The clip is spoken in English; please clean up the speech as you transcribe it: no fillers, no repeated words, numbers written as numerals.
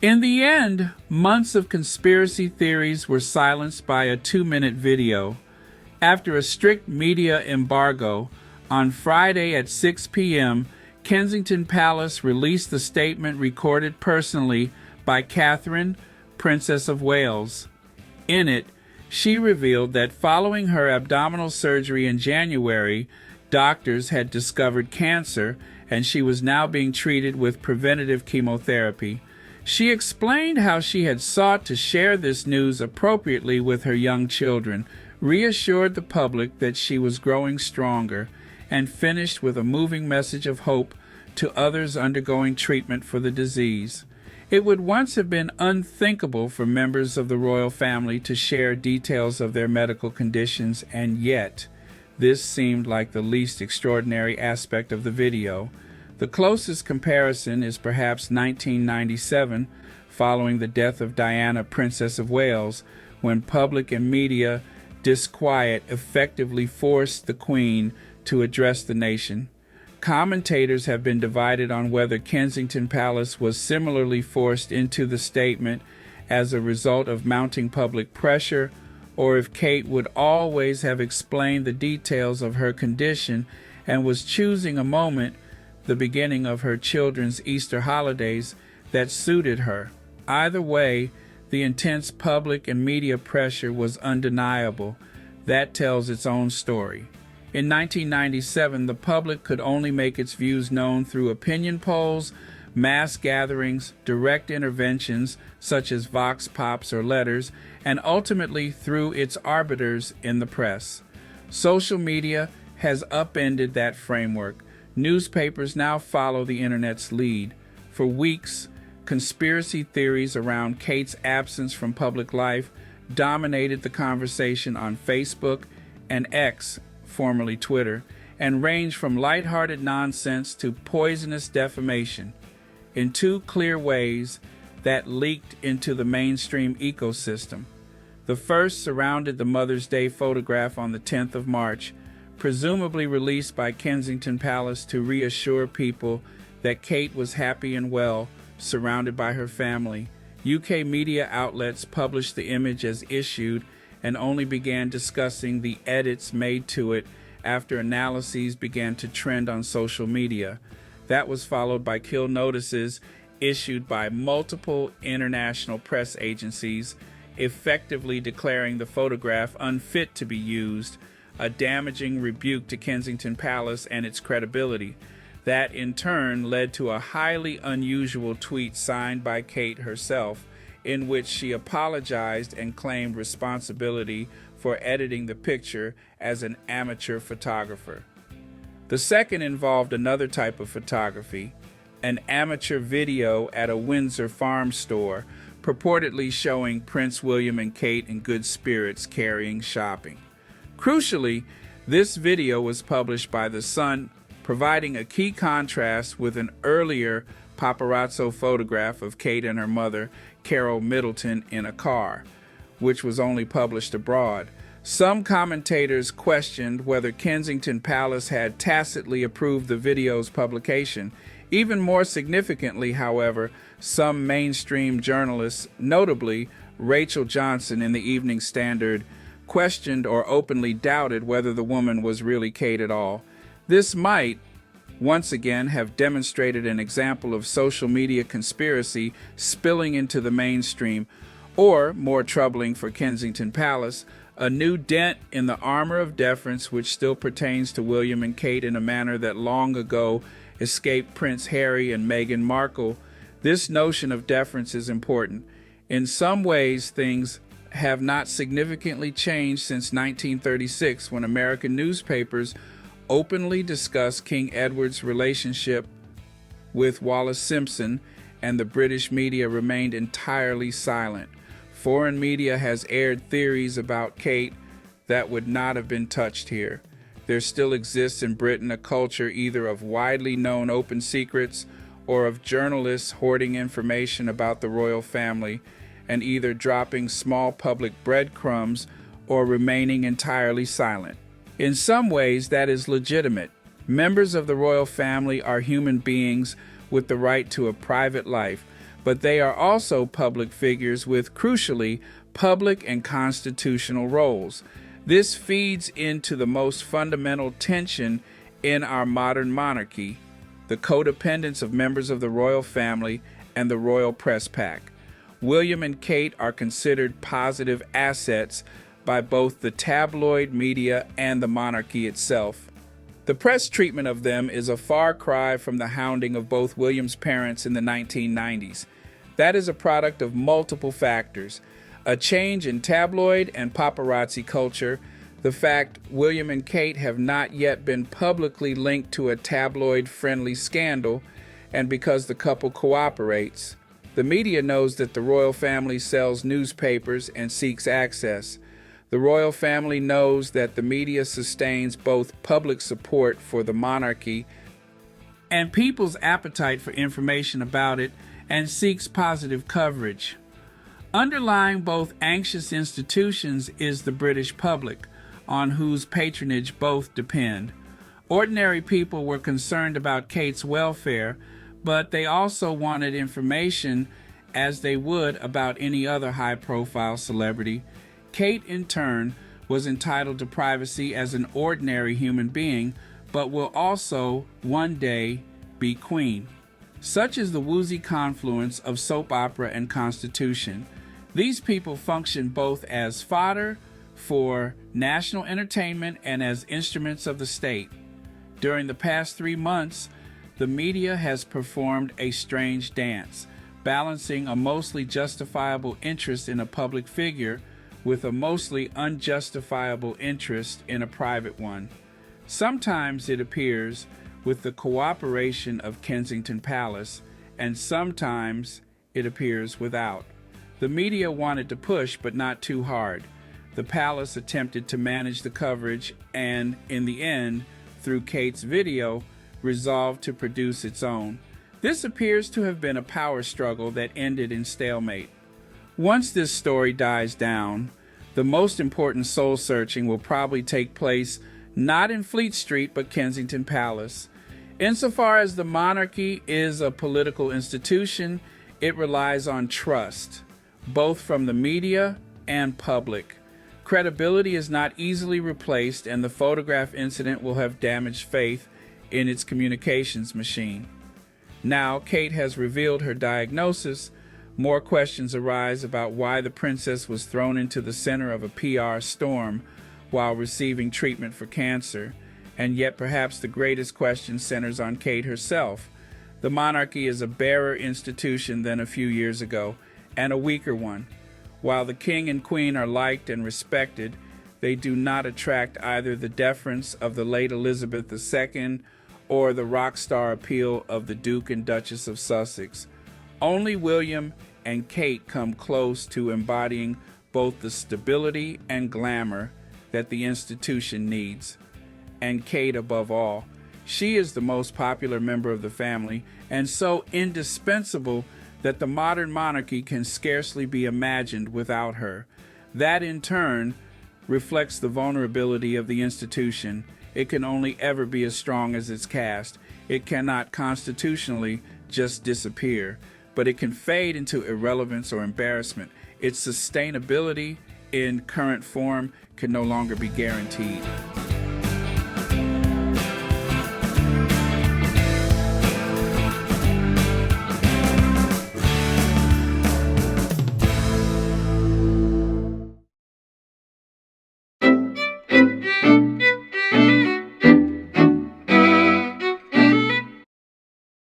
In the end, months of conspiracy theories were silenced by a 2-minute video. After a strict media embargo, on Friday at 6 p.m., Kensington Palace released the statement recorded personally by Catherine, Princess of Wales. In it, she revealed that following her abdominal surgery in January, doctors had discovered cancer and she was now being treated with preventative chemotherapy. She explained how she had sought to share this news appropriately with her young children, reassured the public that she was growing stronger, and finished with a moving message of hope to others undergoing treatment for the disease. It would once have been unthinkable for members of the royal family to share details of their medical conditions, and yet this seemed like the least extraordinary aspect of the video. The closest comparison is perhaps 1997, following the death of Diana, Princess of Wales, when public and media disquiet effectively forced the Queen to address the nation. Commentators have been divided on whether Kensington Palace was similarly forced into the statement as a result of mounting public pressure, or if Kate would always have explained the details of her condition and was choosing a moment, the beginning of her children's Easter holidays, that suited her. Either way, the intense public and media pressure was undeniable. That tells its own story. In 1997, the public could only make its views known through opinion polls, mass gatherings, direct interventions such as vox pops or letters, and ultimately through its arbiters in the press. Social media has upended that framework. Newspapers now follow the internet's lead. For weeks, conspiracy theories around Kate's absence from public life dominated the conversation on Facebook and X, formerly Twitter, and ranged from lighthearted nonsense to poisonous defamation in two clear ways that leaked into the mainstream ecosystem. The first surrounded the Mother's Day photograph on the 10th of March, presumably released by Kensington Palace to reassure people that Kate was happy and well, surrounded by her family. UK media outlets published the image as issued and only began discussing the edits made to it after analyses began to trend on social media. That was followed by kill notices issued by multiple international press agencies, effectively declaring the photograph unfit to be used, a damaging rebuke to Kensington Palace and its credibility. That in turn led to a highly unusual tweet signed by Kate herself, in which she apologized and claimed responsibility for editing the picture as an amateur photographer. The second involved another type of photography, an amateur video at a Windsor farm store, purportedly showing Prince William and Kate in good spirits carrying shopping. Crucially, this video was published by The Sun, providing a key contrast with an earlier paparazzo photograph of Kate and her mother, Carol Middleton, in a car, which was only published abroad. Some commentators questioned whether Kensington Palace had tacitly approved the video's publication. Even more significantly, however, some mainstream journalists, notably Rachel Johnson in the Evening Standard, questioned or openly doubted whether the woman was really Kate at all. This might, once again, have demonstrated an example of social media conspiracy spilling into the mainstream, or, more troubling for Kensington Palace, a new dent in the armor of deference which still pertains to William and Kate in a manner that long ago escaped Prince Harry and Meghan Markle. This notion of deference is important. In some ways, things have not significantly changed since 1936, when American newspapers openly discussed King Edward's relationship with Wallis Simpson, and the British media remained entirely silent. Foreign media has aired theories about Kate that would not have been touched here. There still exists in Britain a culture either of widely known open secrets or of journalists hoarding information about the royal family and either dropping small public breadcrumbs or remaining entirely silent. In some ways, that is legitimate. Members of the royal family are human beings with the right to a private life, but they are also public figures with, crucially, public and constitutional roles. This feeds into the most fundamental tension in our modern monarchy, the codependence of members of the royal family and the royal press pack. William and Kate are considered positive assets by both the tabloid media and the monarchy itself. The press treatment of them is a far cry from the hounding of both William's parents in the 1990s. That is a product of multiple factors: a change in tabloid and paparazzi culture, the fact William and Kate have not yet been publicly linked to a tabloid-friendly scandal, and because the couple cooperates. The media knows that the royal family sells newspapers and seeks access. The royal family knows that the media sustains both public support for the monarchy and people's appetite for information about it and seeks positive coverage. Underlying both anxious institutions is the British public, on whose patronage both depend. Ordinary people were concerned about Kate's welfare, but they also wanted information as they would about any other high-profile celebrity. Kate, in turn, was entitled to privacy as an ordinary human being, but will also one day be queen. Such is the woozy confluence of soap opera and constitution. These people function both as fodder for national entertainment and as instruments of the state. During the past 3 months, the media has performed a strange dance, balancing a mostly justifiable interest in a public figure with a mostly unjustifiable interest in a private one. Sometimes it appears with the cooperation of Kensington Palace, and sometimes it appears without. The media wanted to push, but not too hard. The palace attempted to manage the coverage and, in the end, through Kate's video, resolved to produce its own. This appears to have been a power struggle that ended in stalemate. Once this story dies down, the most important soul-searching will probably take place not in Fleet Street but Kensington Palace. Insofar as the monarchy is a political institution, it relies on trust, both from the media and public. Credibility is not easily replaced, and the photograph incident will have damaged faith in its communications machine. Now Kate has revealed her diagnosis. More questions arise about why the princess was thrown into the center of a PR storm while receiving treatment for cancer, and yet perhaps the greatest question centers on Kate herself. The monarchy is a barer institution than a few years ago, and a weaker one. While the king and queen are liked and respected, they do not attract either the deference of the late Elizabeth II or the rock star appeal of the Duke and Duchess of Sussex. Only William and Kate come close to embodying both the stability and glamour that the institution needs. And Kate above all. She is the most popular member of the family, and so indispensable that the modern monarchy can scarcely be imagined without her. That, in turn, reflects the vulnerability of the institution. It can only ever be as strong as its cast. It cannot constitutionally just disappear, but it can fade into irrelevance or embarrassment. Its sustainability in current form can no longer be guaranteed.